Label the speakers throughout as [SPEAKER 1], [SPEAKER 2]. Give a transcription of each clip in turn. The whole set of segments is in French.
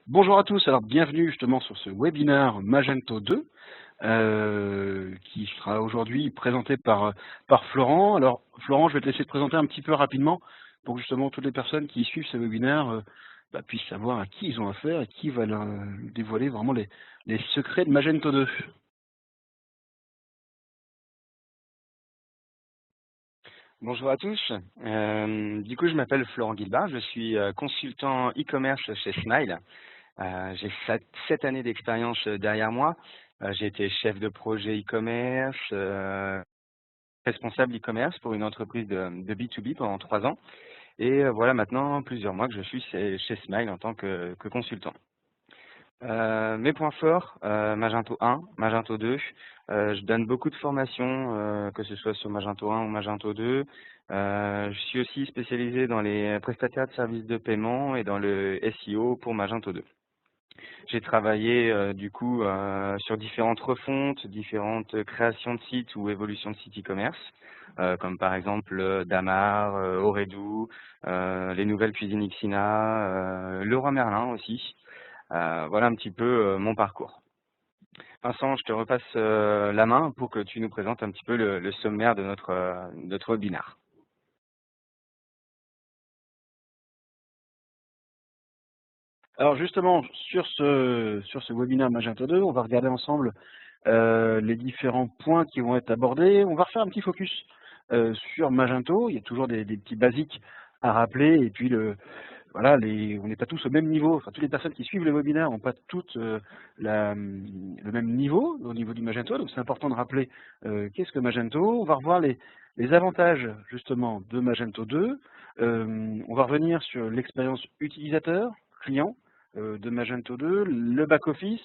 [SPEAKER 1] Bonjour à tous, alors bienvenue justement sur ce webinaire Magento 2 qui sera aujourd'hui présenté par Florent. Alors Florent, je vais te laisser te présenter un petit peu rapidement pour que justement toutes les personnes qui suivent ce webinaire puissent savoir à qui ils ont affaire et qui va leur dévoiler vraiment les secrets de Magento 2.
[SPEAKER 2] Bonjour à tous. Du coup, je m'appelle Florent Guilbard, je suis consultant e-commerce chez Smile. J'ai 7 années d'expérience derrière moi. J'ai été chef de projet e-commerce, responsable e-commerce pour une entreprise de B2B pendant 3 ans. Et voilà maintenant plusieurs mois que je suis chez Smile en tant que consultant. Mes points forts, Magento 1, Magento 2. Je donne beaucoup de formations, que ce soit sur Magento 1 ou Magento 2. Je suis aussi spécialisé dans les prestataires de services de paiement et dans le SEO pour Magento 2. J'ai travaillé du coup sur différentes refontes, différentes créations de sites ou évolutions de sites e-commerce, comme par exemple Damar, Oredo, les nouvelles cuisines Xina, Leroy Merlin aussi. Voilà un petit peu mon parcours. Vincent, je te repasse la main pour que tu nous présentes un petit peu le sommaire de notre webinaire.
[SPEAKER 1] Alors justement, sur ce webinaire Magento 2, on va regarder ensemble les différents points qui vont être abordés. On va refaire un petit focus sur Magento. Il y a toujours des petits basiques à rappeler. Et puis, voilà, on n'est pas tous au même niveau. Enfin, toutes les personnes qui suivent le webinaire n'ont pas toutes le même niveau au niveau du Magento. Donc, c'est important de rappeler qu'est-ce que Magento. On va revoir les avantages, justement, de Magento 2. On va revenir sur l'expérience utilisateur, client de Magento 2, le back-office.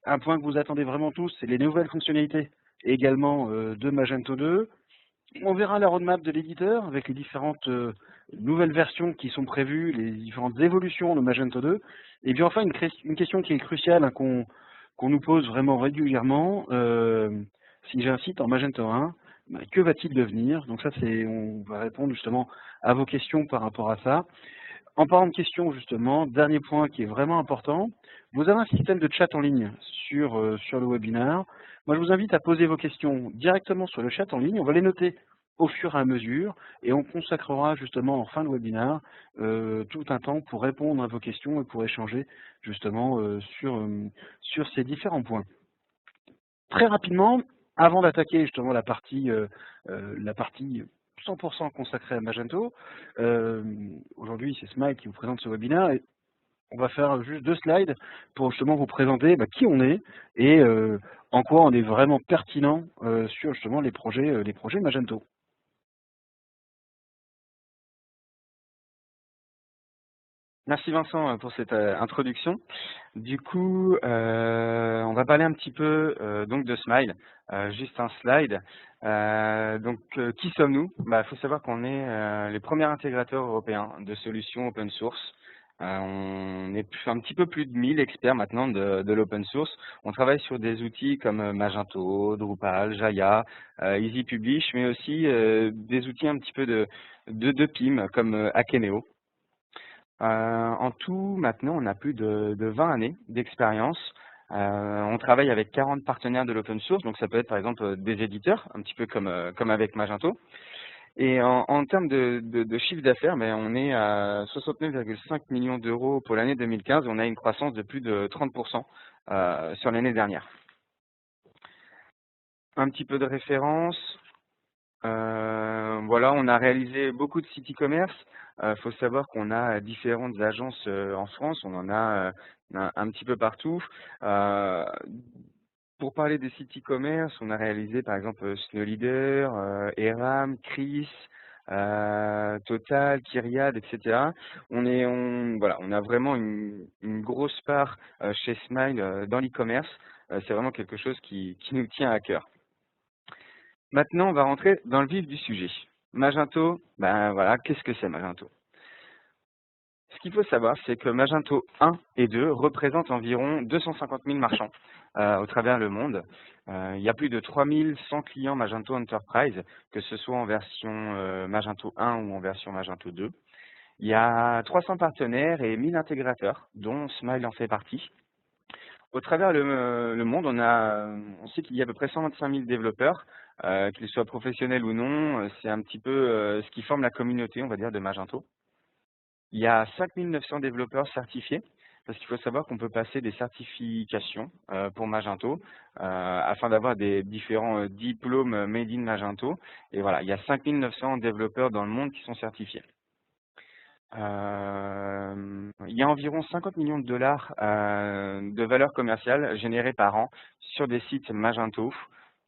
[SPEAKER 1] Un point que vous attendez vraiment tous, c'est les nouvelles fonctionnalités également de Magento 2. On verra la roadmap de l'éditeur avec les différentes nouvelles versions qui sont prévues, les différentes évolutions de Magento 2. Et puis enfin, une question qui est cruciale, hein, qu'on nous pose vraiment régulièrement. Si j'ai un site en Magento 1, que va-t-il devenir? Donc ça, on va répondre justement à vos questions par rapport à ça. En parlant de questions, justement, dernier point qui est vraiment important, vous avez un système de chat en ligne sur le webinaire. Moi, je vous invite à poser vos questions directement sur le chat en ligne. On va les noter au fur et à mesure et on consacrera justement en fin de webinaire tout un temps pour répondre à vos questions et pour échanger justement sur ces différents points. Très rapidement, avant d'attaquer justement la partie 100% consacrée à Magento, aujourd'hui c'est Smile qui vous présente ce webinaire et on va faire juste 2 slides pour justement vous présenter qui on est et en quoi on est vraiment pertinent sur justement les projets Magento.
[SPEAKER 2] Merci Vincent pour cette introduction. Du coup, on va parler un petit peu donc de Smile. Juste un slide. Qui sommes-nous? Faut savoir qu'on est les premiers intégrateurs européens de solutions open source. On est un petit peu plus de 1000 experts maintenant de l'open source. On travaille sur des outils comme Magento, Drupal, Jaya, Easy Publish, mais aussi des outils un petit peu de PIM comme Akeneo. En tout, maintenant, on a plus de 20 années d'expérience. On travaille avec 40 partenaires de l'open source, donc ça peut être par exemple des éditeurs, un petit peu comme avec Magento. Et en termes de chiffre d'affaires, on est à 69,5 millions d'euros pour l'année 2015 et on a une croissance de plus de 30% sur l'année dernière. Un petit peu de référence. Voilà, on a réalisé beaucoup de sites e-commerce. Faut savoir qu'on a différentes agences en France, on en a un petit peu partout. Pour parler des sites e-commerce, on a réalisé par exemple Snowleader, Eram, Chris, Total, Kyriad, etc. Voilà, on a vraiment une grosse part chez Smile dans l'e-commerce. C'est vraiment quelque chose qui nous tient à cœur. Maintenant, on va rentrer dans le vif du sujet. Magento, voilà, qu'est-ce que c'est Magento? Ce qu'il faut savoir, c'est que Magento 1 et 2 représentent environ 250 000 marchands au travers le monde. Il y a plus de 3100 clients Magento Enterprise, que ce soit en version Magento 1 ou en version Magento 2. Il y a 300 partenaires et 1000 intégrateurs, dont Smile en fait partie. Au travers le monde, on sait qu'il y a à peu près 125 000 développeurs, qu'ils soient professionnels ou non. C'est un petit peu ce qui forme la communauté, on va dire, de Magento. Il y a 5 900 développeurs certifiés, parce qu'il faut savoir qu'on peut passer des certifications pour Magento, afin d'avoir des différents diplômes Made in Magento. Et voilà, il y a 5 900 développeurs dans le monde qui sont certifiés. Il y a environ 50 millions de dollars de valeur commerciale générée par an sur des sites Magento.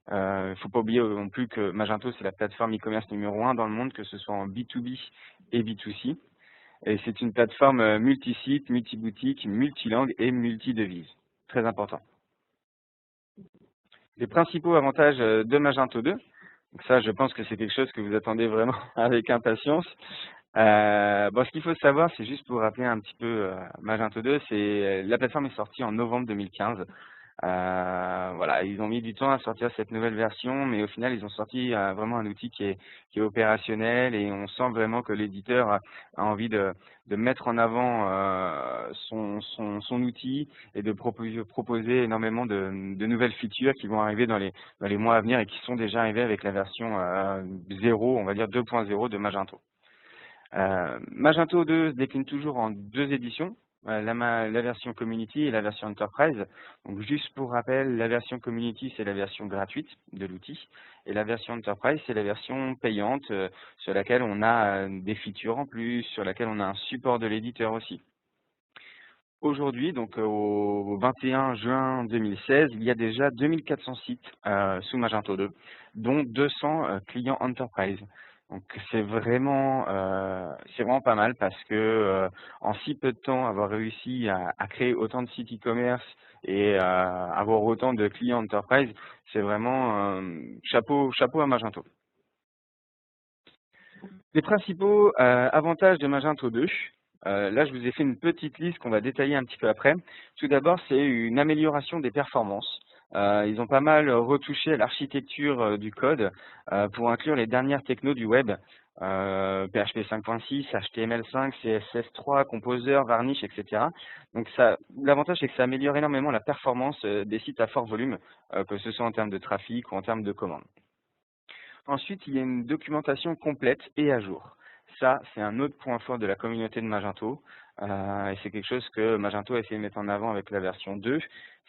[SPEAKER 2] Il ne faut pas oublier non plus que Magento, c'est la plateforme e-commerce numéro 1 dans le monde, que ce soit en B2B et B2C. Et c'est une plateforme multi-site, multi-boutique, multilangue et multi-devise. Très important. Les principaux avantages de Magento 2. Donc ça, je pense que c'est quelque chose que vous attendez vraiment avec impatience. Bon, ce qu'il faut savoir, c'est juste pour rappeler un petit peu Magento 2, c'est la plateforme est sortie en novembre 2015. Voilà, ils ont mis du temps à sortir cette nouvelle version, mais au final, ils ont sorti vraiment un outil qui est opérationnel et on sent vraiment que l'éditeur a envie de mettre en avant son outil et de proposer énormément de nouvelles features qui vont arriver dans les mois à venir et qui sont déjà arrivées avec la version 0, on va dire 2.0 de Magento. Magento 2 se décline toujours en 2 éditions, la version Community et la version Enterprise. Donc juste pour rappel, la version Community, c'est la version gratuite de l'outil, et la version Enterprise, c'est la version payante sur laquelle on a des features en plus, sur laquelle on a un support de l'éditeur aussi. Aujourd'hui, donc au 21 juin 2016, il y a déjà 2400 sites sous Magento 2, dont 200 clients Enterprise. Donc c'est vraiment pas mal parce que en si peu de temps, avoir réussi à créer autant de sites e-commerce et avoir autant de clients Enterprise, c'est vraiment chapeau à Magento. Les principaux avantages de Magento 2. Là, je vous ai fait une petite liste qu'on va détailler un petit peu après. Tout d'abord, c'est une amélioration des performances. Ils ont pas mal retouché l'architecture du code pour inclure les dernières technos du web, PHP 5.6, HTML5, CSS3, Composer, Varnish, etc. Donc l'avantage, c'est que ça améliore énormément la performance des sites à fort volume, que ce soit en termes de trafic ou en termes de commandes. Ensuite, il y a une documentation complète et à jour. Ça, c'est un autre point fort de la communauté de Magento. Et c'est quelque chose que Magento a essayé de mettre en avant avec la version 2.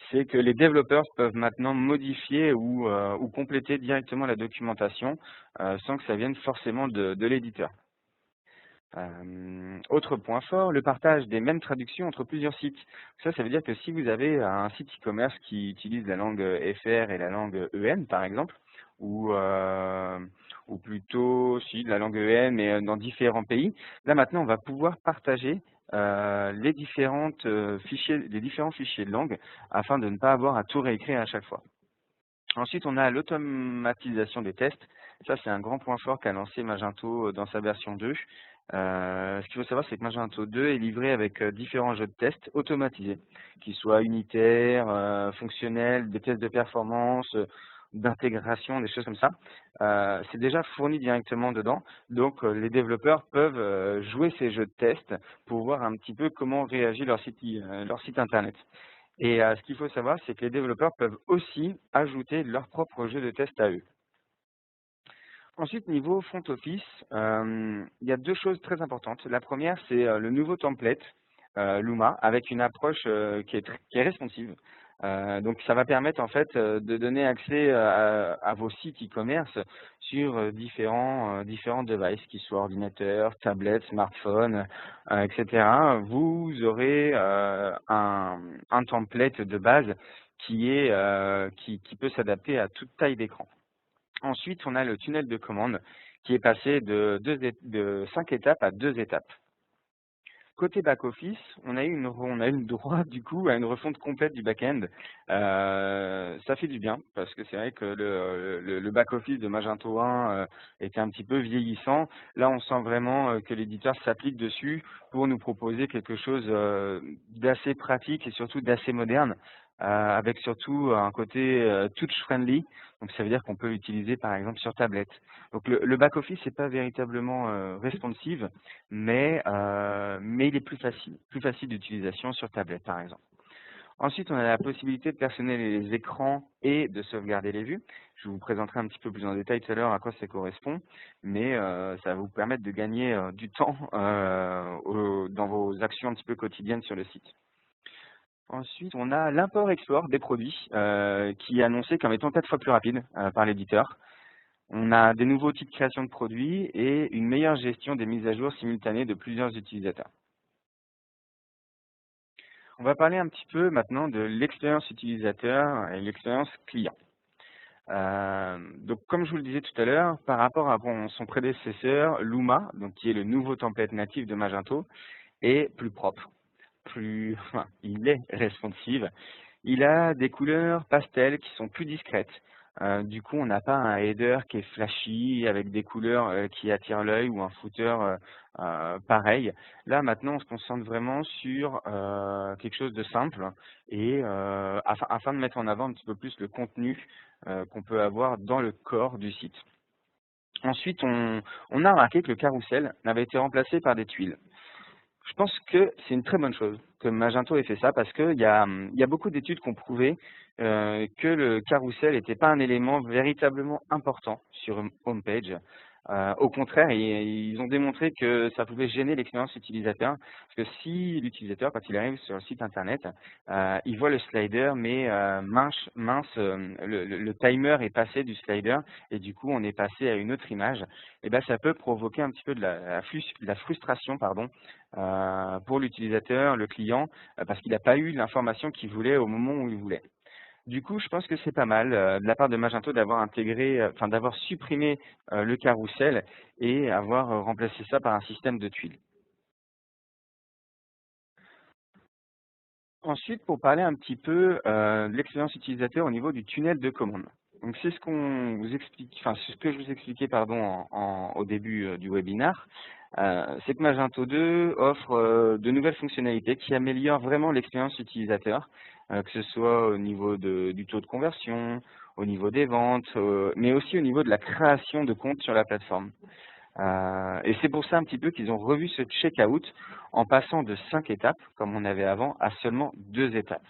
[SPEAKER 2] C'est que les développeurs peuvent maintenant modifier ou compléter directement la documentation sans que ça vienne forcément de l'éditeur. Autre point fort, le partage des mêmes traductions entre plusieurs sites. Ça veut dire que si vous avez un site e-commerce qui utilise la langue FR et la langue EN, par exemple, ou plutôt si de la langue EN, mais dans différents pays, là maintenant on va pouvoir partager les différents fichiers de langue afin de ne pas avoir à tout réécrire à chaque fois. Ensuite, on a l'automatisation des tests. Ça, c'est un grand point fort qu'a lancé Magento dans sa version 2. Ce qu'il faut savoir, c'est que Magento 2 est livré avec différents jeux de tests automatisés, qu'ils soient unitaires, fonctionnels, des tests de performance, d'intégration, des choses comme ça. C'est déjà fourni directement dedans, donc les développeurs peuvent jouer ces jeux de tests pour voir un petit peu comment réagit leur site internet. Et ce qu'il faut savoir, c'est que les développeurs peuvent aussi ajouter leur propre jeu de test à eux. Ensuite, niveau front office, il y a 2 choses très importantes. La première, c'est le nouveau template Luma avec une approche qui est responsive. Donc ça va permettre en fait de donner accès à vos sites e-commerce sur différents devices, qu'ils soient ordinateurs, tablettes, smartphones, etc. Vous aurez un template de base qui peut s'adapter à toute taille d'écran. Ensuite, on a le tunnel de commande qui est passé de 5 étapes à 2 étapes. Côté back-office, on a eu le droit du coup à une refonte complète du back-end. Ça fait du bien parce que c'est vrai que le back-office de Magento 1 était un petit peu vieillissant. Là, on sent vraiment que l'éditeur s'applique dessus pour nous proposer quelque chose d'assez pratique et surtout d'assez moderne. avec surtout un côté touch-friendly. Donc ça veut dire qu'on peut l'utiliser par exemple sur tablette. Donc le back-office n'est pas véritablement responsive, mais il est plus facile d'utilisation sur tablette par exemple. Ensuite, on a la possibilité de personnaliser les écrans et de sauvegarder les vues. Je vous présenterai un petit peu plus en détail tout à l'heure à quoi ça correspond, mais ça va vous permettre de gagner du temps dans vos actions un petit peu quotidiennes sur le site. Ensuite, on a l'import-export des produits qui est annoncé comme étant 4 fois plus rapide par l'éditeur. On a des nouveaux types de création de produits et une meilleure gestion des mises à jour simultanées de plusieurs utilisateurs. On va parler un petit peu maintenant de l'expérience utilisateur et l'expérience client. Donc, comme je vous le disais tout à l'heure, par rapport à son prédécesseur, Luma, donc qui est le nouveau template natif de Magento, est plus propre, enfin, il est responsive. Il a des couleurs pastel qui sont plus discrètes. Du coup, on n'a pas un header qui est flashy avec des couleurs qui attirent l'œil ou un footer pareil. Là, maintenant, on se concentre vraiment sur quelque chose de simple et afin de mettre en avant un petit peu plus le contenu qu'on peut avoir dans le corps du site. Ensuite, on a remarqué que le carrousel avait été remplacé par des tuiles. Je pense que c'est une très bonne chose que Magento ait fait ça parce qu'il y a beaucoup d'études qui ont prouvé que le carrousel n'était pas un élément véritablement important sur une homepage. Au contraire, ils ont démontré que ça pouvait gêner l'expérience utilisateur parce que si l'utilisateur, quand il arrive sur le site internet, il voit le slider, mais le timer est passé du slider et du coup on est passé à une autre image, et ben ça peut provoquer un petit peu de la frustration, pardon, pour l'utilisateur, le client, parce qu'il n'a pas eu l'information qu'il voulait au moment où il voulait. Du coup, je pense que c'est pas mal de la part de Magento d'avoir intégré, d'avoir supprimé le carrousel et avoir remplacé ça par un système de tuiles. Ensuite, pour parler un petit peu de l'expérience utilisateur au niveau du tunnel de commande. Donc c'est ce qu'on vous explique, enfin c'est ce que je vous expliquais pardon au début du webinaire. C'est que Magento 2 offre de nouvelles fonctionnalités qui améliorent vraiment l'expérience utilisateur, que ce soit au niveau du taux de conversion, au niveau des ventes, mais aussi au niveau de la création de comptes sur la plateforme. Et c'est pour ça un petit peu qu'ils ont revu ce checkout en passant de 5 étapes, comme on avait avant, à seulement 2 étapes.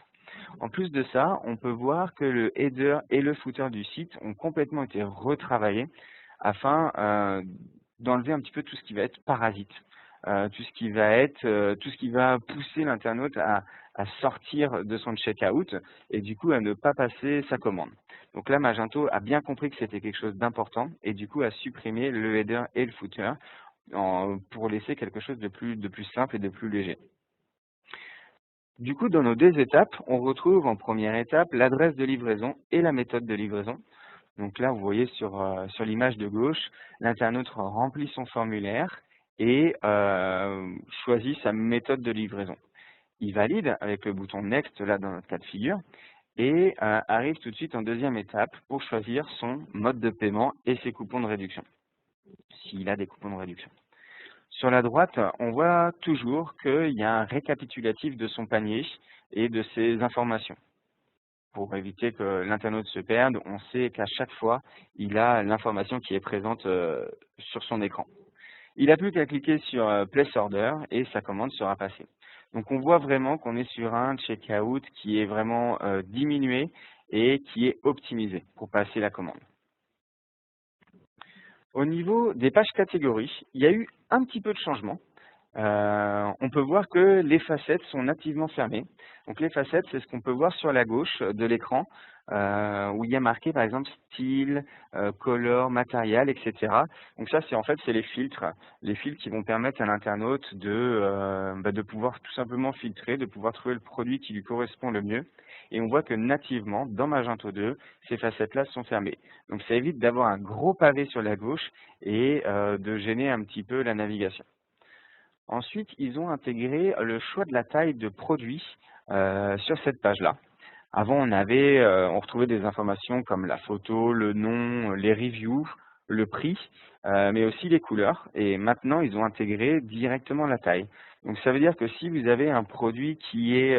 [SPEAKER 2] En plus de ça, on peut voir que le header et le footer du site ont complètement été retravaillés afin d'enlever un petit peu tout ce qui va être parasite, tout ce qui va pousser l'internaute à sortir de son checkout et du coup à ne pas passer sa commande. Donc là, Magento a bien compris que c'était quelque chose d'important et du coup a supprimé le header et le footer pour laisser quelque chose de plus simple et de plus léger. Du coup, dans nos 2 étapes, on retrouve en première étape l'adresse de livraison et la méthode de livraison. Donc là, vous voyez sur l'image de gauche, l'internaute remplit son formulaire et choisit sa méthode de livraison. Il valide avec le bouton Next, là dans notre cas de figure, et arrive tout de suite en deuxième étape pour choisir son mode de paiement et ses coupons de réduction, s'il a des coupons de réduction. Sur la droite, on voit toujours qu'il y a un récapitulatif de son panier et de ses informations. Pour éviter que l'internaute se perde, on sait qu'à chaque fois, il a l'information qui est présente sur son écran. Il n'a plus qu'à cliquer sur Place Order et sa commande sera passée. Donc on voit vraiment qu'on est sur un checkout qui est vraiment diminué et qui est optimisé pour passer la commande. Au niveau des pages catégories, il y a eu un petit peu de changement. On peut voir que les facettes sont nativement fermées. Donc les facettes, c'est ce qu'on peut voir sur la gauche de l'écran, où il y a marqué par exemple style, color, matériel, etc. Donc ça, c'est les filtres qui vont permettre à l'internaute de pouvoir tout simplement filtrer, de pouvoir trouver le produit qui lui correspond le mieux. Et on voit que nativement, dans Magento 2, ces facettes-là sont fermées. Donc ça évite d'avoir un gros pavé sur la gauche et de gêner un petit peu la navigation. Ensuite, ils ont intégré le choix de la taille de produit sur cette page-là. Avant, on retrouvait des informations comme la photo, le nom, les reviews, le prix, mais aussi les couleurs. Et maintenant, ils ont intégré directement la taille. Donc, ça veut dire que si vous avez un produit qui est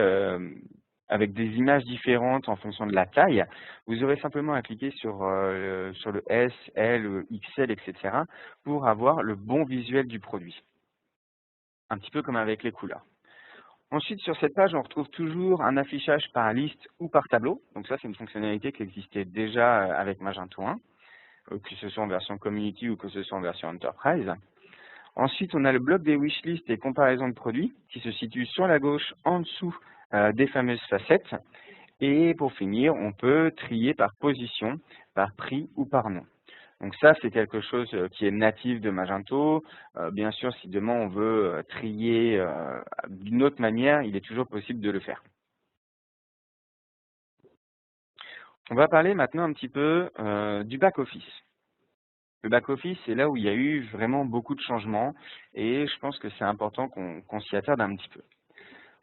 [SPEAKER 2] avec des images différentes en fonction de la taille, vous aurez simplement à cliquer sur le S, L, XL, etc. pour avoir le bon visuel du produit. Un petit peu comme avec les couleurs. Ensuite, sur cette page, on retrouve toujours un affichage par liste ou par tableau. Donc ça, c'est une fonctionnalité qui existait déjà avec Magento 1, que ce soit en version Community ou que ce soit en version Enterprise. Ensuite, on a le bloc des wishlists et comparaisons de produits qui se situe sur la gauche en dessous des fameuses facettes. Et pour finir, on peut trier par position, par prix ou par nom. Donc ça, c'est quelque chose qui est natif de Magento. Bien sûr, si demain on veut trier d'une autre manière, il est toujours possible de le faire. On va parler maintenant un petit peu du back-office. Le back-office, c'est là où il y a eu vraiment beaucoup de changements et je pense que c'est important qu'on s'y attarde un petit peu.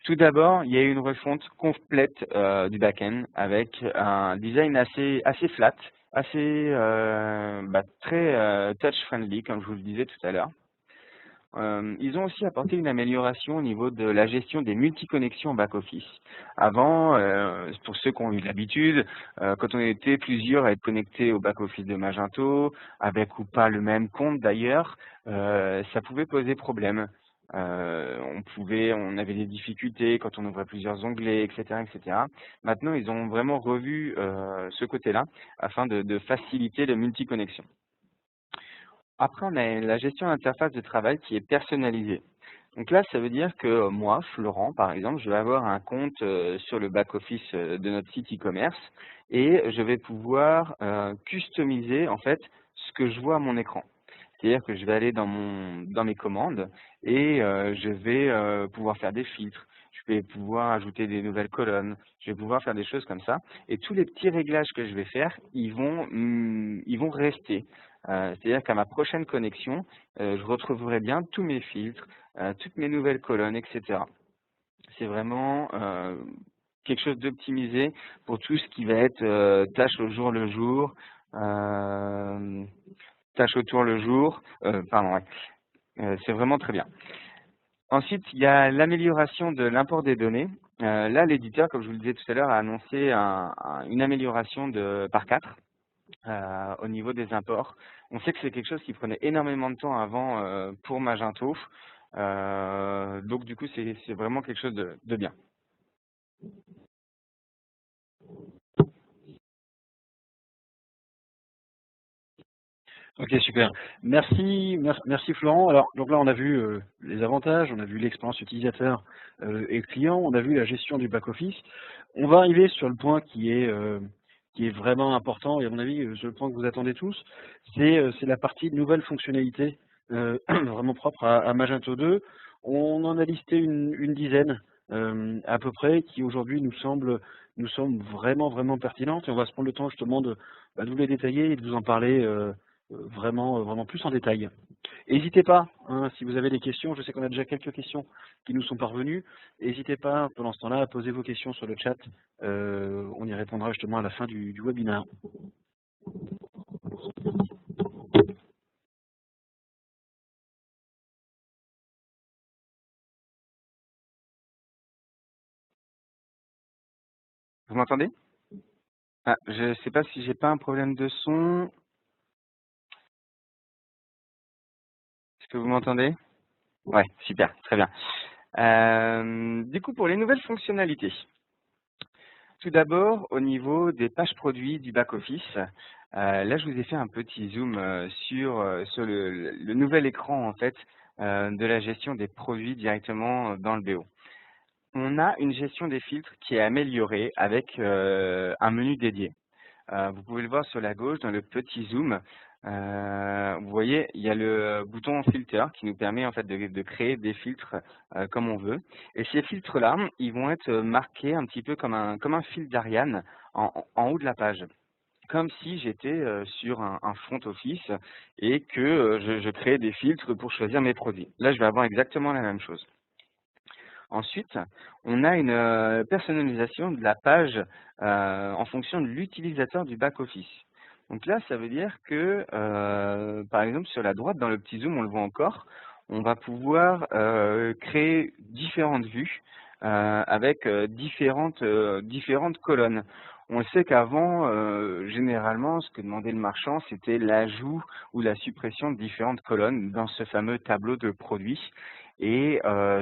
[SPEAKER 2] Tout d'abord, il y a eu une refonte complète du back-end avec un design assez flat, assez très touch-friendly, comme je vous le disais tout à l'heure. Ils ont aussi apporté une amélioration au niveau de la gestion des multiconnexions en back-office. Avant, pour ceux qui ont eu l'habitude, quand on était plusieurs à être connectés au back-office de Magento, avec ou pas le même compte d'ailleurs, ça pouvait poser problème. On avait des difficultés quand on ouvrait plusieurs onglets, etc., etc. Maintenant, ils ont vraiment revu ce côté-là afin de faciliter la multiconnexion. Après, on a la gestion d'interface de travail qui est personnalisée. Donc là, ça veut dire que moi, Florent, par exemple, je vais avoir un compte sur le back-office de notre site e-commerce et je vais pouvoir customiser en fait ce que je vois à mon écran. C'est-à-dire que je vais aller dans mes commandes et je vais pouvoir faire des filtres. Je vais pouvoir ajouter des nouvelles colonnes. Je vais pouvoir faire des choses comme ça. Et tous les petits réglages que je vais faire, ils vont rester. C'est-à-dire qu'à ma prochaine connexion, je retrouverai bien tous mes filtres, toutes mes nouvelles colonnes, etc. C'est vraiment quelque chose d'optimisé pour tout ce qui va être tâche au jour le jour, tâche autour le jour, pardon, ouais. C'est vraiment très bien. Ensuite, il y a l'amélioration de l'import des données. Là, l'éditeur, comme je vous le disais tout à l'heure, a annoncé une amélioration par 4 au niveau des imports. On sait que c'est quelque chose qui prenait énormément de temps avant pour Magento. Donc, du coup, c'est vraiment quelque chose de bien.
[SPEAKER 1] Ok, super. Merci Florent. Alors, donc là, on a vu les avantages, on a vu l'expérience utilisateur et client, on a vu la gestion du back-office. On va arriver sur le point qui est vraiment important, et à mon avis, le point que vous attendez tous, c'est la partie de nouvelles fonctionnalités vraiment propres à Magento 2. On en a listé une dizaine à peu près, qui aujourd'hui nous semblent vraiment pertinentes, et on va se prendre le temps justement de vous les détailler et de vous en parler vraiment plus en détail. N'hésitez pas, hein, si vous avez des questions, je sais qu'on a déjà quelques questions qui nous sont parvenues, n'hésitez pas pendant ce temps-là à poser vos questions sur le chat, on y répondra justement à la fin du webinaire.
[SPEAKER 2] Vous m'entendez? Ah, je ne sais pas si j'ai pas un problème de son. Est-ce que vous m'entendez? Ouais, super, très bien. Du coup, pour les nouvelles fonctionnalités. Tout d'abord, au niveau des pages produits du back-office, là, je vous ai fait un petit zoom sur le nouvel écran en fait de la gestion des produits directement dans le BO. On a une gestion des filtres qui est améliorée avec un menu dédié. Vous pouvez le voir sur la gauche dans le petit zoom. Vous voyez, il y a le bouton filter qui nous permet en fait de créer des filtres comme on veut. Et ces filtres-là, ils vont être marqués un petit peu comme un fil d'Ariane en haut de la page. Comme si j'étais sur un front office et que je créais des filtres pour choisir mes produits. Là, je vais avoir exactement la même chose. Ensuite, on a une personnalisation de la page en fonction de l'utilisateur du back-office. Donc là, ça veut dire que, par exemple, sur la droite, dans le petit zoom, on le voit encore, on va pouvoir créer différentes vues avec différentes colonnes. On le sait qu'avant, généralement, ce que demandait le marchand, c'était l'ajout ou la suppression de différentes colonnes dans ce fameux tableau de produits. Et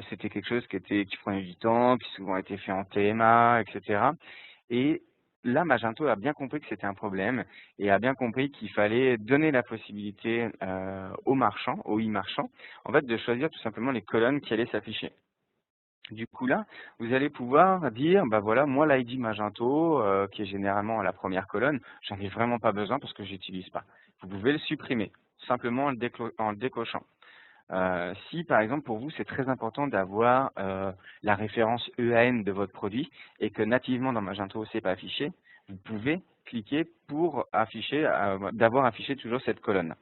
[SPEAKER 2] c'était quelque chose qui prenait du temps, qui souvent était fait en TMA, etc. Et là, Magento a bien compris que c'était un problème et a bien compris qu'il fallait donner la possibilité aux marchands, aux e-marchands, en fait, de choisir tout simplement les colonnes qui allaient s'afficher. Du coup là, vous allez pouvoir dire, bah voilà, moi l'ID Magento, qui est généralement à la première colonne, j'en ai vraiment pas besoin parce que je n'utilise pas. Vous pouvez le supprimer, simplement en le décochant. Si par exemple pour vous c'est très important d'avoir la référence EAN de votre produit et que nativement dans Magento c'est pas affiché, vous pouvez cliquer pour afficher, d'avoir affiché toujours cette colonne.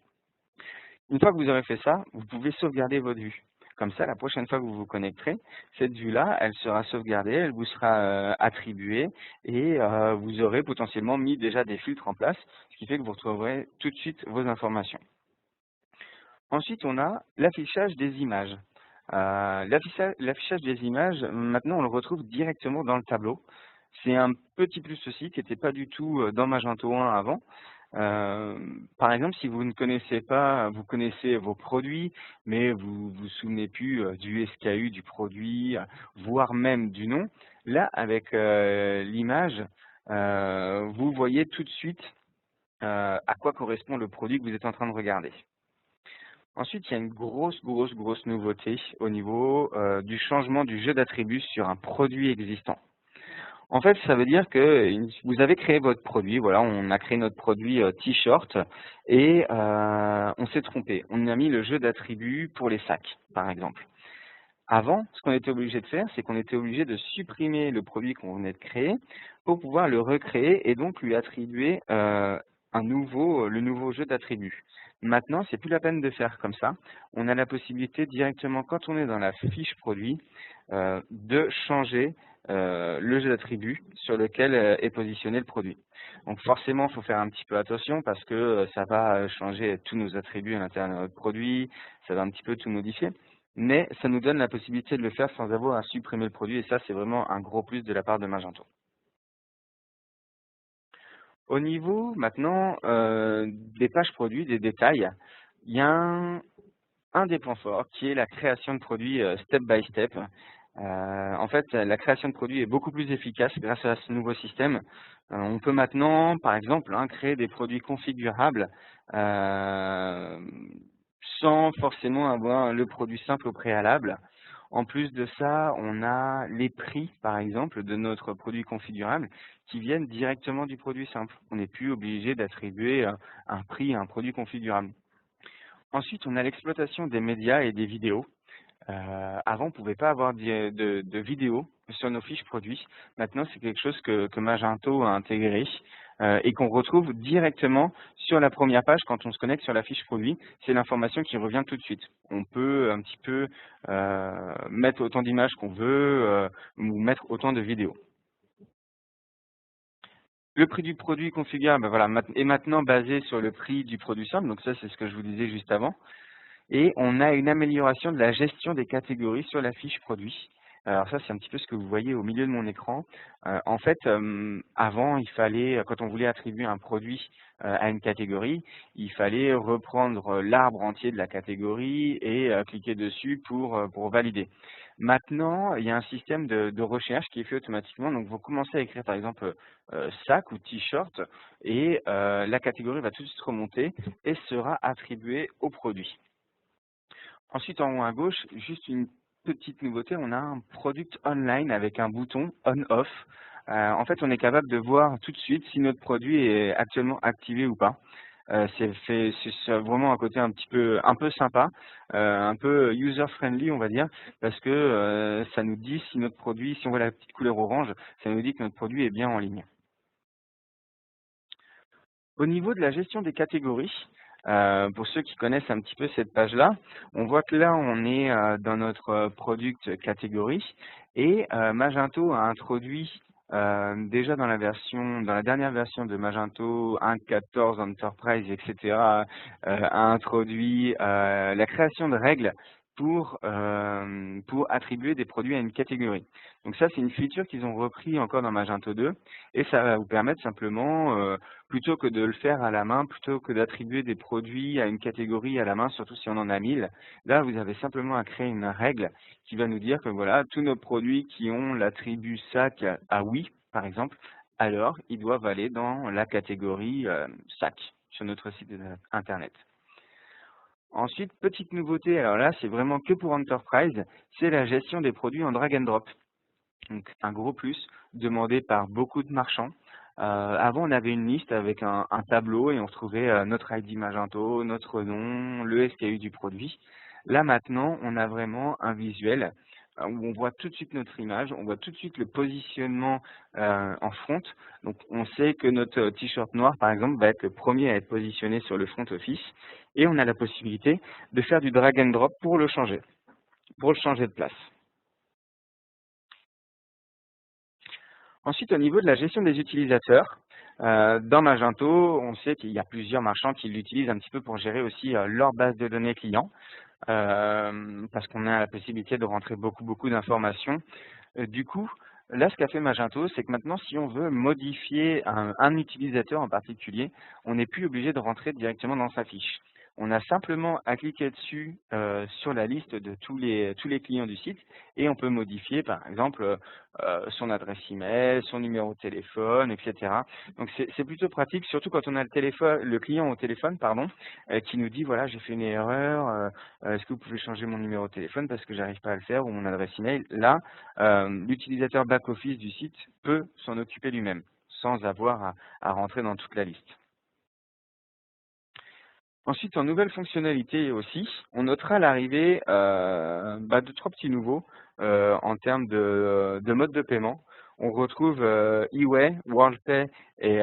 [SPEAKER 2] Une fois que vous aurez fait ça, vous pouvez sauvegarder votre vue. Comme ça, la prochaine fois que vous vous connecterez, cette vue-là, elle sera sauvegardée, elle vous sera attribuée et vous aurez potentiellement mis déjà des filtres en place, ce qui fait que vous retrouverez tout de suite vos informations. Ensuite, on a l'affichage des images. L'affichage des images, maintenant, on le retrouve directement dans le tableau. C'est un petit plus aussi qui n'était pas du tout dans Magento 1 avant. Par exemple, si vous ne connaissez pas, vous connaissez vos produits, mais vous vous souvenez plus du SKU du produit, voire même du nom, là, avec l'image, vous voyez tout de suite à quoi correspond le produit que vous êtes en train de regarder. Ensuite, il y a une grosse nouveauté au niveau du changement du jeu d'attributs sur un produit existant. En fait, ça veut dire que vous avez créé votre produit, voilà, on a créé notre produit t-shirt et on s'est trompé. On a mis le jeu d'attributs pour les sacs, par exemple. Avant, ce qu'on était obligé de faire, c'est qu'on était obligé de supprimer le produit qu'on venait de créer pour pouvoir le recréer et donc lui attribuer le nouveau jeu d'attributs. Maintenant, c'est plus la peine de faire comme ça. On a la possibilité directement, quand on est dans la fiche produit, de changer le jeu d'attributs sur lequel est positionné le produit. Donc forcément, il faut faire un petit peu attention parce que ça va changer tous nos attributs à l'intérieur de notre produit, ça va un petit peu tout modifier. Mais ça nous donne la possibilité de le faire sans avoir à supprimer le produit et ça, c'est vraiment un gros plus de la part de Magento. Au niveau maintenant des pages produits, des détails, il y a un des points forts qui est la création de produits step by step. En fait, la création de produits est beaucoup plus efficace grâce à ce nouveau système. On peut maintenant, par exemple, créer des produits configurables sans forcément avoir le produit simple au préalable. En plus de ça, on a les prix, par exemple, de notre produit configurable qui viennent directement du produit simple. On n'est plus obligé d'attribuer un prix à un produit configurable. Ensuite, on a l'exploitation des médias et des vidéos. Avant, on ne pouvait pas avoir de vidéos sur nos fiches produits. Maintenant, c'est quelque chose que Magento a intégré et qu'on retrouve directement sur la première page quand on se connecte sur la fiche produit. C'est l'information qui revient tout de suite. On peut un petit peu mettre autant d'images qu'on veut ou mettre autant de vidéos. Le prix du produit configurable est maintenant basé sur le prix du produit simple. Donc ça, c'est ce que je vous disais juste avant. Et on a une amélioration de la gestion des catégories sur la fiche produit. Alors ça, c'est un petit peu ce que vous voyez au milieu de mon écran. En fait, avant, il fallait, quand on voulait attribuer un produit à une catégorie, il fallait reprendre l'arbre entier de la catégorie et cliquer dessus pour valider. Maintenant, il y a un système de recherche qui est fait automatiquement. Donc, vous commencez à écrire, par exemple, sac ou t-shirt et la catégorie va tout de suite remonter et sera attribuée au produit. Ensuite, en haut à gauche, juste une petite nouveauté, on a un product online avec un bouton on-off. En fait, on est capable de voir tout de suite si notre produit est actuellement activé ou pas. C'est vraiment un côté un peu sympa, un peu user-friendly, on va dire, parce que ça nous dit si notre produit, si on voit la petite couleur orange, ça nous dit que notre produit est bien en ligne. Au niveau de la gestion des catégories, pour ceux qui connaissent un petit peu cette page-là, on voit que là, on est dans notre product catégorie et Magento a introduit déjà dans la dernière version de Magento 1.14 Enterprise, etc., a introduit la création de règles pour attribuer des produits à une catégorie. Donc ça, c'est une feature qu'ils ont repris encore dans Magento 2 et ça va vous permettre simplement, plutôt que de le faire à la main, plutôt que d'attribuer des produits à une catégorie à la main, surtout si on en a 1000, là, vous avez simplement à créer une règle qui va nous dire que voilà, tous nos produits qui ont l'attribut sac à oui, par exemple, alors ils doivent aller dans la catégorie sac sur notre site internet. Ensuite, petite nouveauté, alors là, c'est vraiment que pour Enterprise, c'est la gestion des produits en drag and drop. Donc, un gros plus demandé par beaucoup de marchands. Avant, on avait une liste avec un tableau et on retrouvait notre ID Magento, notre nom, le SKU du produit. Là, maintenant, on a vraiment un visuel où on voit tout de suite notre image, on voit tout de suite le positionnement en front. Donc, on sait que notre t-shirt noir, par exemple, va être le premier à être positionné sur le front office et on a la possibilité de faire du drag and drop pour le changer de place. Ensuite, au niveau de la gestion des utilisateurs, dans Magento, on sait qu'il y a plusieurs marchands qui l'utilisent un petit peu pour gérer aussi leur base de données clients, parce qu'on a la possibilité de rentrer beaucoup d'informations. Du coup, là, ce qu'a fait Magento, c'est que maintenant, si on veut modifier un utilisateur en particulier, on n'est plus obligé de rentrer directement dans sa fiche. On a simplement à cliquer dessus sur la liste de tous les clients du site et on peut modifier, par exemple, son adresse email, son numéro de téléphone, etc. Donc, c'est plutôt pratique, surtout quand on a le client au téléphone, pardon, qui nous dit, voilà, j'ai fait une erreur, est-ce que vous pouvez changer mon numéro de téléphone parce que j'arrive pas à le faire ou mon adresse email. Là, l'utilisateur back-office du site peut s'en occuper lui-même, sans avoir à rentrer dans toute la liste. Ensuite, en nouvelle fonctionnalité aussi, on notera l'arrivée de 3 petits nouveaux en termes de mode de paiement. On retrouve eWay, WorldPay et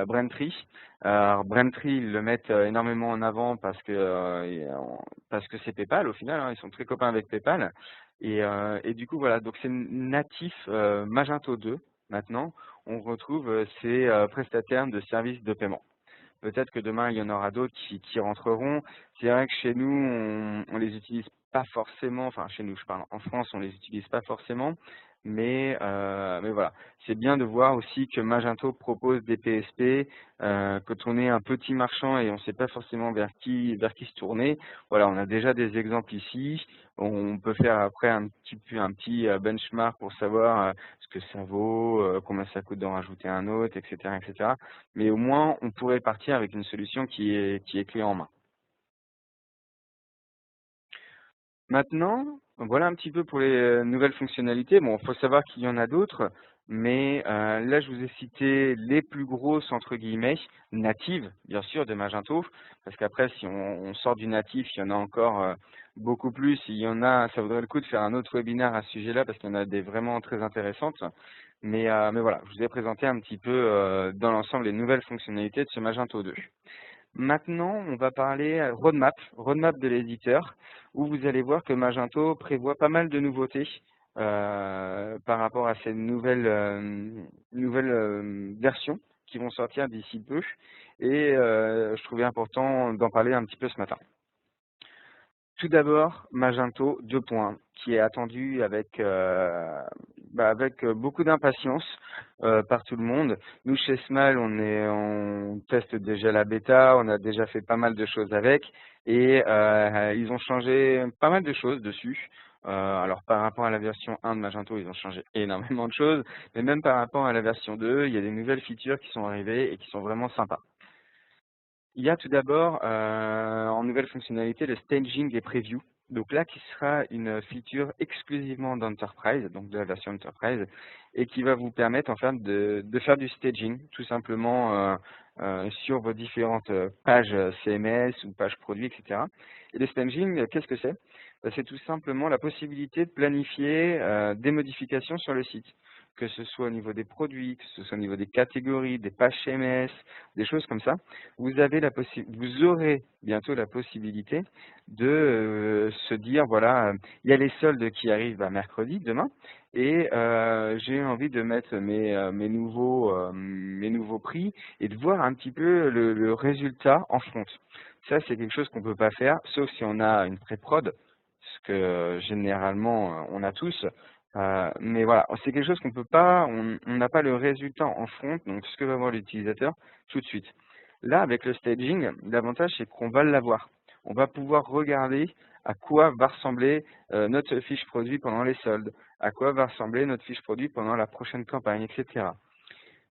[SPEAKER 2] Braintree. Alors, Braintree, ils le mettent énormément en avant parce que c'est PayPal au final, hein, ils sont très copains avec PayPal. Et du coup, voilà, donc c'est natif Magento 2 maintenant. On retrouve ces prestataires de services de paiement. Peut-être que demain, il y en aura d'autres qui rentreront. C'est vrai que chez nous, on les utilise pas forcément, enfin chez nous, je parle en France, on les utilise pas forcément, mais voilà. C'est bien de voir aussi que Magento propose des PSP, quand on est un petit marchand et on ne sait pas forcément vers qui se tourner. Voilà, on a déjà des exemples ici. On peut faire après un petit benchmark pour savoir ce que ça vaut, combien ça coûte d'en rajouter un autre, etc., etc. Mais au moins, on pourrait partir avec une solution qui est clé en main. Maintenant, voilà un petit peu pour les nouvelles fonctionnalités. Bon, il faut savoir qu'il y en a d'autres, mais là, je vous ai cité les plus grosses, entre guillemets, natives, bien sûr, de Magento, parce qu'après, si on sort du natif, il y en a encore beaucoup plus. Il y en a, ça vaudrait le coup de faire un autre webinaire à ce sujet-là, parce qu'il y en a des vraiment très intéressantes. Mais voilà, je vous ai présenté un petit peu dans l'ensemble les nouvelles fonctionnalités de ce Magento 2. Maintenant, on va parler roadmap de l'éditeur, où vous allez voir que Magento prévoit pas mal de nouveautés par rapport à ces nouvelles versions qui vont sortir d'ici peu. Et je trouvais important d'en parler un petit peu ce matin. Tout d'abord, Magento 2 points, qui est attendu avec beaucoup d'impatience par tout le monde. Nous, chez Smile, on teste déjà la bêta, on a déjà fait pas mal de choses avec, et ils ont changé pas mal de choses dessus. Alors, par rapport à la version 1 de Magento, ils ont changé énormément de choses, mais même par rapport à la version 2, il y a des nouvelles features qui sont arrivées et qui sont vraiment sympas. Il y a tout d'abord en nouvelle fonctionnalité le staging et preview. Donc là, qui sera une feature exclusivement d'Enterprise, donc de la version Enterprise, et qui va vous permettre en fait de faire du staging, tout simplement sur vos différentes pages CMS ou pages produits, etc. Et le staging, qu'est-ce que c'est? C'est tout simplement la possibilité de planifier des modifications sur le site, que ce soit au niveau des produits, que ce soit au niveau des catégories, des pages CMS, des choses comme ça. Vous aurez bientôt la possibilité de se dire, voilà, il y a les soldes qui arrivent mercredi, demain, et j'ai envie de mettre mes nouveaux prix et de voir un petit peu le résultat en front. Ça, c'est quelque chose qu'on ne peut pas faire, sauf si on a une pré-prod, ce que généralement on a tous. Mais voilà, c'est quelque chose qu'on peut pas, on n'a pas le résultat en front, donc ce que va voir l'utilisateur tout de suite. Là, avec le staging, l'avantage c'est qu'on va l'avoir. On va pouvoir regarder à quoi va ressembler notre fiche produit pendant les soldes, à quoi va ressembler notre fiche produit pendant la prochaine campagne, etc.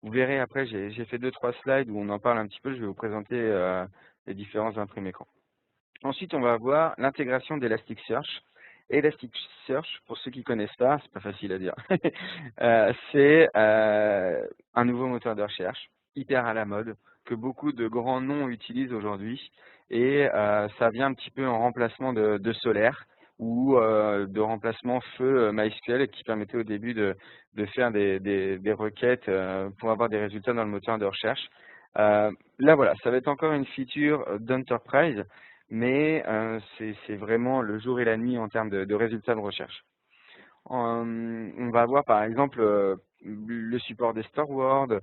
[SPEAKER 2] Vous verrez après, j'ai fait 2-3 slides où on en parle un petit peu, je vais vous présenter les différents imprimes écrans. Ensuite, on va avoir l'intégration d'Elasticsearch. Elasticsearch, pour ceux qui ne connaissent pas, c'est pas facile à dire, c'est un nouveau moteur de recherche, hyper à la mode, que beaucoup de grands noms utilisent aujourd'hui. Et ça vient un petit peu en remplacement de Solaire ou de remplacement Feu MySQL qui permettait au début de faire des requêtes pour avoir des résultats dans le moteur de recherche. Là, voilà, ça va être encore une feature d'Enterprise, mais c'est vraiment le jour et la nuit en termes de résultats de recherche. On va avoir par exemple le support des stopwords,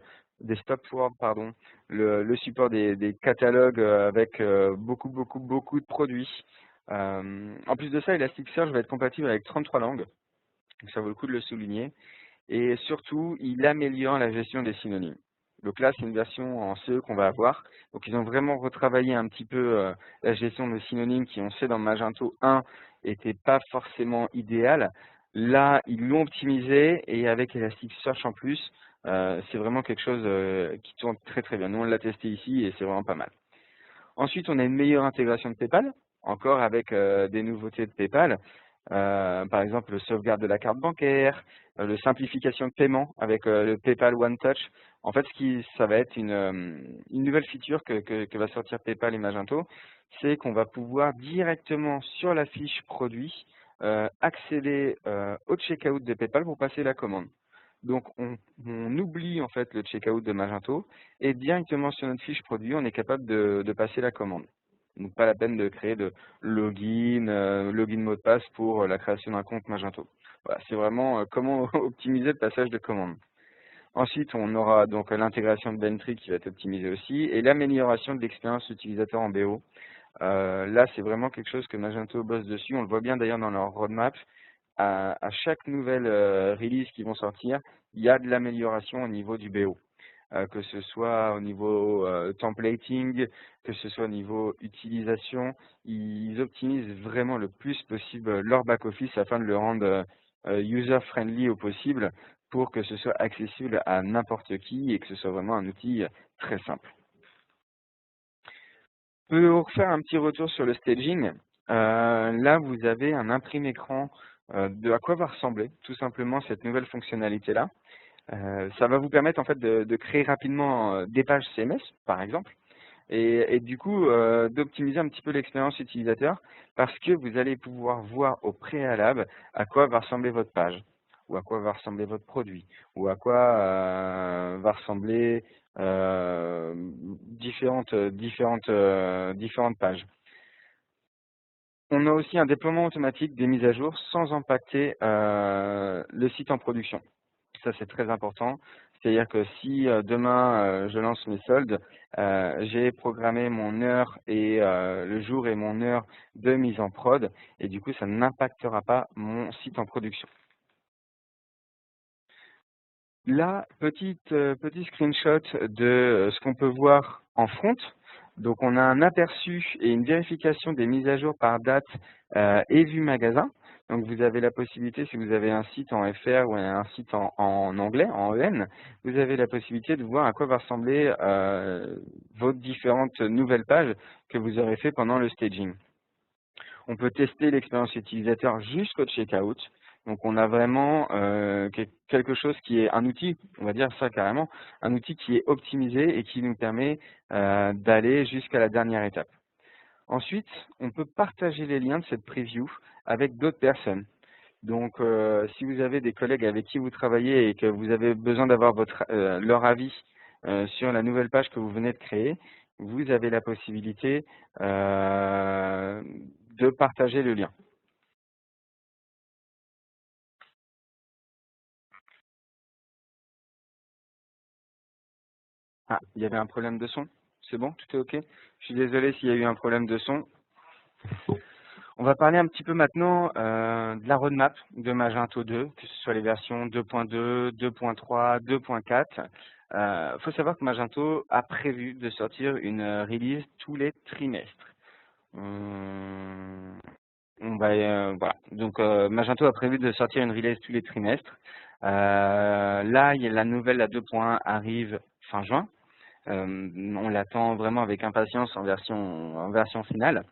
[SPEAKER 2] pardon, le support des catalogues avec beaucoup de produits. En plus de ça, Elasticsearch va être compatible avec 33 langues, donc ça vaut le coup de le souligner. Et surtout, il améliore la gestion des synonymes. Donc là, c'est une version en CE qu'on va avoir. Donc ils ont vraiment retravaillé un petit peu la gestion des synonymes qui, on sait, dans Magento 1, n'était pas forcément idéal. Là, ils l'ont optimisé et avec Elasticsearch en plus, c'est vraiment quelque chose qui tourne très très bien. Nous, on l'a testé ici et c'est vraiment pas mal. Ensuite, on a une meilleure intégration de PayPal, encore avec des nouveautés de PayPal. Par exemple, le sauvegarde de la carte bancaire, le simplification de paiement avec le PayPal One Touch. En fait, ça va être une nouvelle feature que va sortir PayPal et Magento, c'est qu'on va pouvoir directement sur la fiche produit accéder au checkout de PayPal pour passer la commande. Donc, on oublie en fait le checkout de Magento et directement sur notre fiche produit, on est capable de passer la commande. Donc, pas la peine de créer de login mot de passe pour la création d'un compte Magento. Voilà, c'est vraiment comment optimiser le passage de commande. Ensuite, on aura donc l'intégration de Bentry qui va être optimisée aussi et l'amélioration de l'expérience utilisateur en BO. Là, c'est vraiment quelque chose que Magento bosse dessus. On le voit bien d'ailleurs dans leur roadmap. À chaque nouvelle release qui vont sortir, il y a de l'amélioration au niveau du BO. Que ce soit au niveau templating, que ce soit au niveau utilisation, ils optimisent vraiment le plus possible leur back-office afin de le rendre user-friendly au possible pour que ce soit accessible à n'importe qui et que ce soit vraiment un outil très simple. Pour faire un petit retour sur le staging, là vous avez un imprimé écran de à quoi va ressembler tout simplement cette nouvelle fonctionnalité-là. Ça va vous permettre en fait de créer rapidement des pages CMS, par exemple, et du coup d'optimiser un petit peu l'expérience utilisateur parce que vous allez pouvoir voir au préalable à quoi va ressembler votre page, ou à quoi va ressembler votre produit, ou à quoi va ressembler différentes pages. On a aussi un déploiement automatique des mises à jour sans impacter le site en production. Ça, c'est très important. C'est-à-dire que si demain je lance mes soldes, j'ai programmé mon heure et le jour et mon heure de mise en prod, et du coup, ça n'impactera pas mon site en production. Là, petit screenshot de ce qu'on peut voir en front. Donc, on a un aperçu et une vérification des mises à jour par date et vue magasin. Donc, vous avez la possibilité, si vous avez un site en FR ou un site en anglais, en EN, vous avez la possibilité de voir à quoi va ressembler vos différentes nouvelles pages que vous aurez fait pendant le staging. On peut tester l'expérience utilisateur jusqu'au checkout. Donc, on a vraiment quelque chose qui est un outil, on va dire ça carrément, un outil qui est optimisé et qui nous permet d'aller jusqu'à la dernière étape. Ensuite, on peut partager les liens de cette preview avec d'autres personnes. Donc, si vous avez des collègues avec qui vous travaillez et que vous avez besoin d'avoir leur avis sur la nouvelle page que vous venez de créer, vous avez la possibilité de partager le lien. Ah, il y avait un problème de son? C'est bon? Tout est OK? Je suis désolé s'il y a eu un problème de son. On va parler un petit peu maintenant de la roadmap de Magento 2, que ce soit les versions 2.2, 2.3, 2.4. Il faut savoir que Magento a prévu de sortir une release tous les trimestres. Voilà. Donc Magento a prévu de sortir une release tous les trimestres. Là, il y a la nouvelle, la 2.1 arrive fin juin. On l'attend vraiment avec impatience en version finale.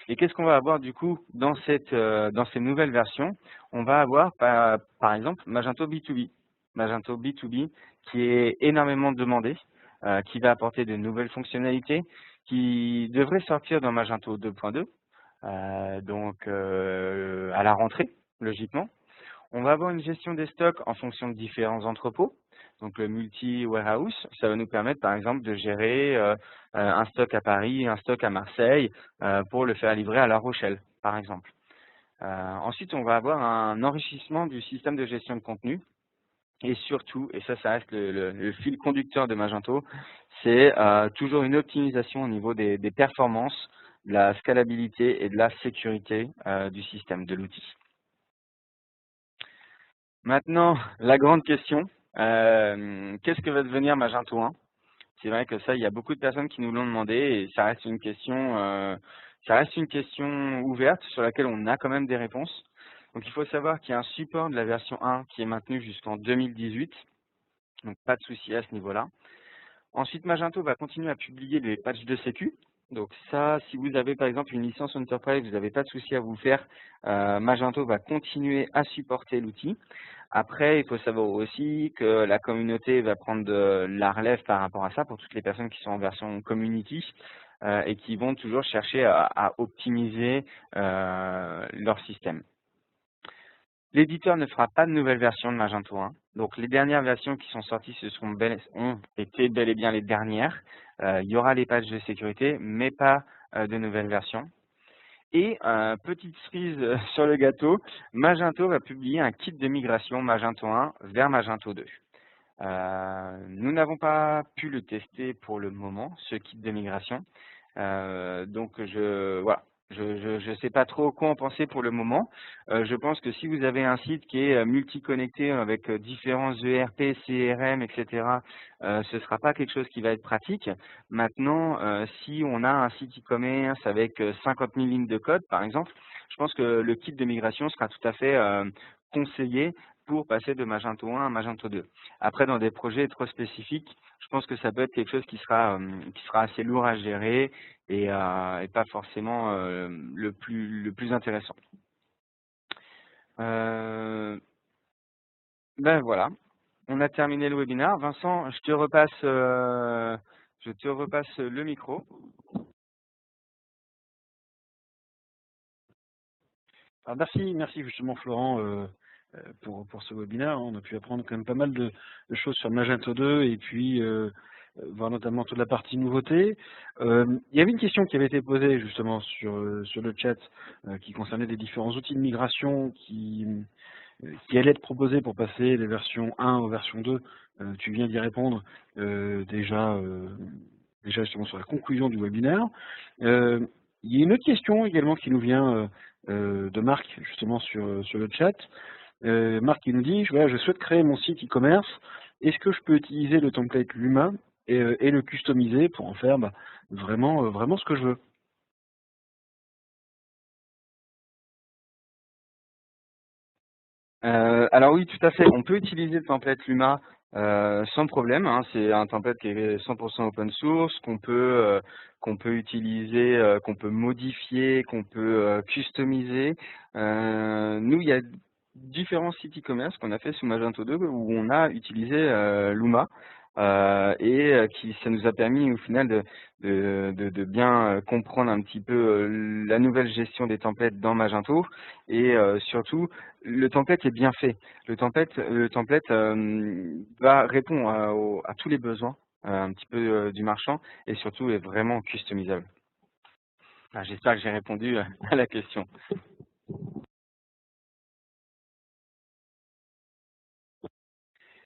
[SPEAKER 2] Et qu'est-ce qu'on va avoir du coup dans ces nouvelles versions? On va avoir par exemple Magento B2B. Magento B2B qui est énormément demandé, qui va apporter de nouvelles fonctionnalités, qui devrait sortir dans Magento 2.2, donc à la rentrée, logiquement. On va avoir une gestion des stocks en fonction de différents entrepôts. Donc le multi-warehouse, ça va nous permettre par exemple de gérer un stock à Paris, un stock à Marseille pour le faire livrer à La Rochelle, par exemple. Ensuite, on va avoir un enrichissement du système de gestion de contenu. Et surtout, et ça reste le fil conducteur de Magento, c'est toujours une optimisation au niveau des performances, de la scalabilité et de la sécurité du système, de l'outil. Maintenant, la grande question, qu'est-ce que va devenir Magento 1? C'est vrai que ça, il y a beaucoup de personnes qui nous l'ont demandé et ça reste une question ouverte sur laquelle on a quand même des réponses. Donc il faut savoir qu'il y a un support de la version 1 qui est maintenu jusqu'en 2018, donc pas de souci à ce niveau-là. Ensuite, Magento va continuer à publier des patchs de sécu. Donc ça, si vous avez par exemple une licence Enterprise, vous n'avez pas de souci à vous faire. Magento va continuer à supporter l'outil. Après, il faut savoir aussi que la communauté va prendre de la relève par rapport à ça pour toutes les personnes qui sont en version community et qui vont toujours chercher à optimiser leur système. L'éditeur ne fera pas de nouvelle version de Magento 1. Donc les dernières versions qui sont sorties ont été bel et bien les dernières. Il y aura les patchs de sécurité, mais pas de nouvelles versions. Et petite cerise sur le gâteau, Magento va publier un kit de migration Magento 1 vers Magento 2. Nous n'avons pas pu le tester pour le moment, ce kit de migration. Donc voilà. Je ne sais pas trop quoi en penser pour le moment. Je pense que si vous avez un site qui est multi-connecté avec différents ERP, CRM, etc., ce ne sera pas quelque chose qui va être pratique. Maintenant, si on a un site e-commerce avec 50 000 lignes de code, par exemple, je pense que le kit de migration sera tout à fait conseillé pour passer de Magento 1 à Magento 2. Après, dans des projets trop spécifiques, je pense que ça peut être quelque chose qui sera assez lourd à gérer et pas forcément le plus intéressant. Ben voilà, on a terminé le webinaire. Vincent, je te repasse le micro.
[SPEAKER 1] Alors merci justement Florent pour ce webinaire. On a pu apprendre quand même pas mal de choses sur Magento 2 et puis voir notamment toute la partie nouveauté. Il y avait une question qui avait été posée justement sur le chat qui concernait les différents outils de migration qui allaient être proposés pour passer des versions 1 aux versions 2. Tu viens d'y répondre déjà justement sur la conclusion du webinaire. Il y a une autre question également qui nous vient de Marc justement sur le chat. Marc qui nous dit, voilà, je souhaite créer mon site e-commerce, est-ce que je peux utiliser le template Luma et le customiser pour en faire vraiment ce que je veux?
[SPEAKER 2] Alors oui, tout à fait. On peut utiliser le template Luma sans problème, hein. C'est un template qui est 100% open source, qu'on peut utiliser, qu'on peut modifier, qu'on peut customiser. Nous, il y a différents sites e-commerce qu'on a fait sous Magento 2 où on a utilisé Luma. Ça nous a permis au final de bien comprendre un petit peu la nouvelle gestion des templates dans Magento et surtout le template est bien fait. Le template va répondre à tous les besoins un petit peu du marchand et surtout est vraiment customisable. J'espère que j'ai répondu à la question.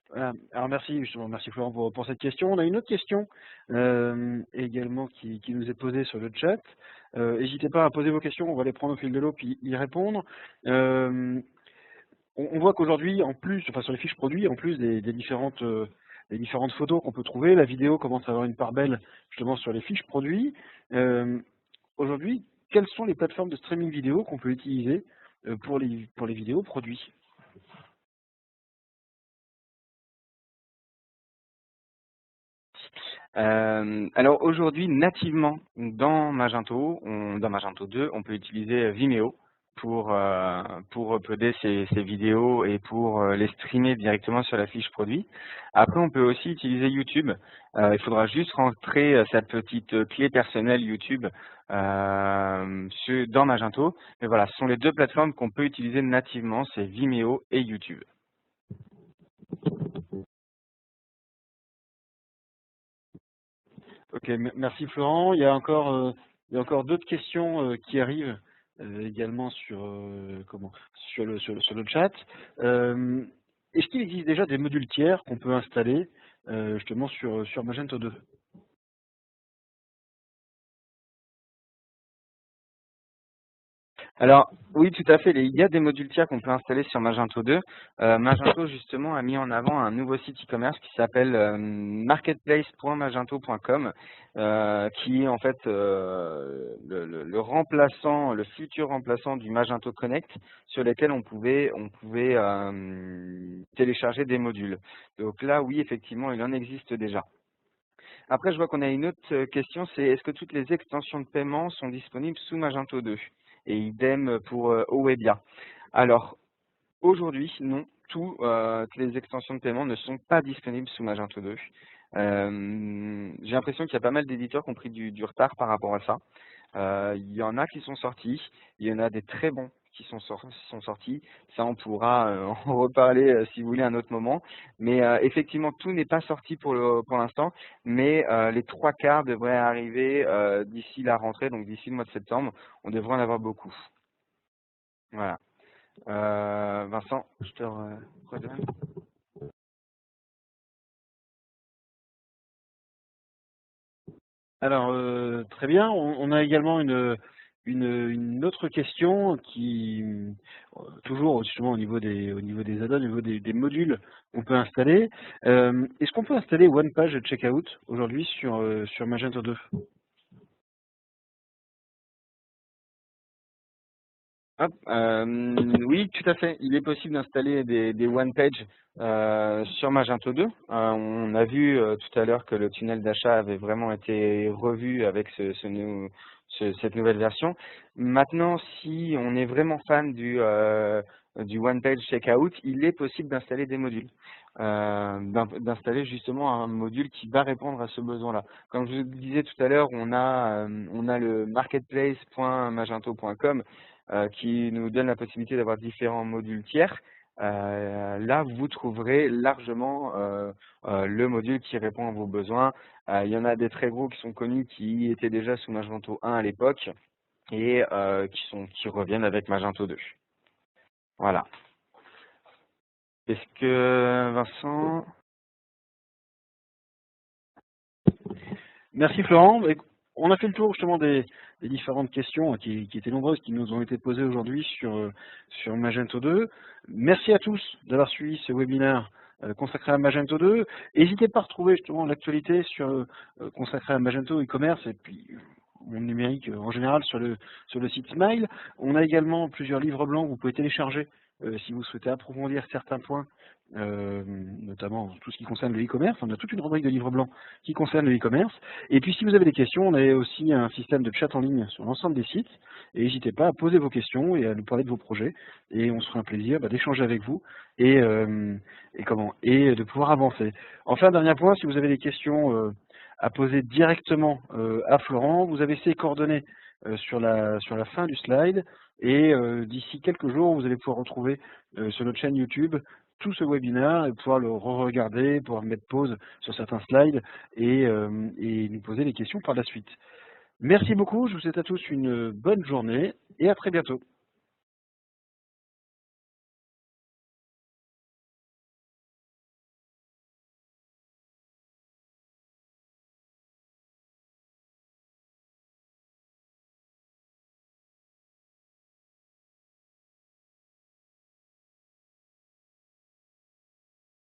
[SPEAKER 1] Voilà. Alors merci justement, merci Florent pour cette question. On a une autre question également qui nous est posée sur le chat. N'hésitez pas à poser vos questions, on va les prendre au fil de l'eau puis y répondre. On voit qu'aujourd'hui, en plus, enfin sur les fiches produits, en plus des différentes photos qu'on peut trouver, la vidéo commence à avoir une part belle justement sur les fiches produits. Aujourd'hui, quelles sont les plateformes de streaming vidéo qu'on peut utiliser pour les vidéos produits?
[SPEAKER 2] Alors aujourd'hui, nativement dans Magento 2, on peut utiliser Vimeo pour uploader ces vidéos et pour les streamer directement sur la fiche produit. Après, on peut aussi utiliser YouTube. Il faudra juste rentrer sa petite clé personnelle YouTube dans Magento. Mais voilà, ce sont les deux plateformes qu'on peut utiliser nativement, c'est Vimeo et YouTube.
[SPEAKER 1] Ok, merci Florent. Il y a encore d'autres questions qui arrivent également sur le chat. Est-ce qu'il existe déjà des modules tiers qu'on peut installer justement sur Magento 2?
[SPEAKER 2] Alors, oui, tout à fait. Il y a des modules tiers qu'on peut installer sur Magento 2. Magento, justement, a mis en avant un nouveau site e-commerce qui s'appelle marketplace.magento.com, qui est en fait le remplaçant, le futur remplaçant du Magento Connect, sur lequel on pouvait télécharger des modules. Donc là, oui, effectivement, il en existe déjà. Après, je vois qu'on a une autre question, c'est est-ce que toutes les extensions de paiement sont disponibles sous Magento 2? Et idem pour Owebia. Alors, aujourd'hui, non, toutes les extensions de paiement ne sont pas disponibles sous Magento 2. J'ai l'impression qu'il y a pas mal d'éditeurs qui ont pris du retard par rapport à ça. Il y en a qui sont sortis, il y en a des très bons qui sont sortis. Ça, on pourra en reparler si vous voulez à un autre moment. Mais effectivement, tout n'est pas sorti pour l'instant, mais les 3/4 devraient arriver d'ici la rentrée, donc d'ici le mois de septembre. On devrait en avoir beaucoup. Voilà. Vincent, je te redonne.
[SPEAKER 1] Alors, très bien. On a également une autre question qui, toujours justement au niveau des add-ons, au niveau des modules qu'on peut installer. Est-ce qu'on peut installer One Page Checkout aujourd'hui sur Magento 2?
[SPEAKER 2] Hop, oui, tout à fait. Il est possible d'installer des one page sur Magento 2. On a vu tout à l'heure que le tunnel d'achat avait vraiment été revu avec cette nouvelle version. Maintenant, si on est vraiment fan du one page checkout, il est possible d'installer des modules. D'installer justement un module qui va répondre à ce besoin-là. Comme je vous le disais tout à l'heure, on a le marketplace.magento.com qui nous donne la possibilité d'avoir différents modules tiers. Là, vous trouverez largement le module qui répond à vos besoins. Il y en a des très gros qui sont connus, qui étaient déjà sous Magento 1 à l'époque et qui reviennent avec Magento 2. Voilà. Est-ce que Vincent?
[SPEAKER 1] Merci Florent. On a fait le tour justement des différentes questions qui étaient nombreuses, qui nous ont été posées aujourd'hui sur Magento 2. Merci à tous d'avoir suivi ce webinaire consacré à Magento 2. N'hésitez pas à retrouver justement l'actualité consacrée à Magento e-commerce et puis mon numérique en général sur le site Smile. On a également plusieurs livres blancs que vous pouvez télécharger si vous souhaitez approfondir certains points, notamment tout ce qui concerne le e-commerce. On a toute une rubrique de livres blancs qui concerne le e-commerce. Et puis si vous avez des questions, on a aussi un système de chat en ligne sur l'ensemble des sites. Et n'hésitez pas à poser vos questions et à nous parler de vos projets. Et on se fera un plaisir d'échanger avec vous et de pouvoir avancer. Enfin, dernier point, si vous avez des questions à poser directement à Florent, vous avez ses coordonnées sur la fin du slide. Et d'ici quelques jours, vous allez pouvoir retrouver sur notre chaîne YouTube tout ce webinaire et pouvoir le re-regarder, pouvoir mettre pause sur certains slides et nous poser les questions par la suite. Merci beaucoup, je vous souhaite à tous une bonne journée et à très bientôt.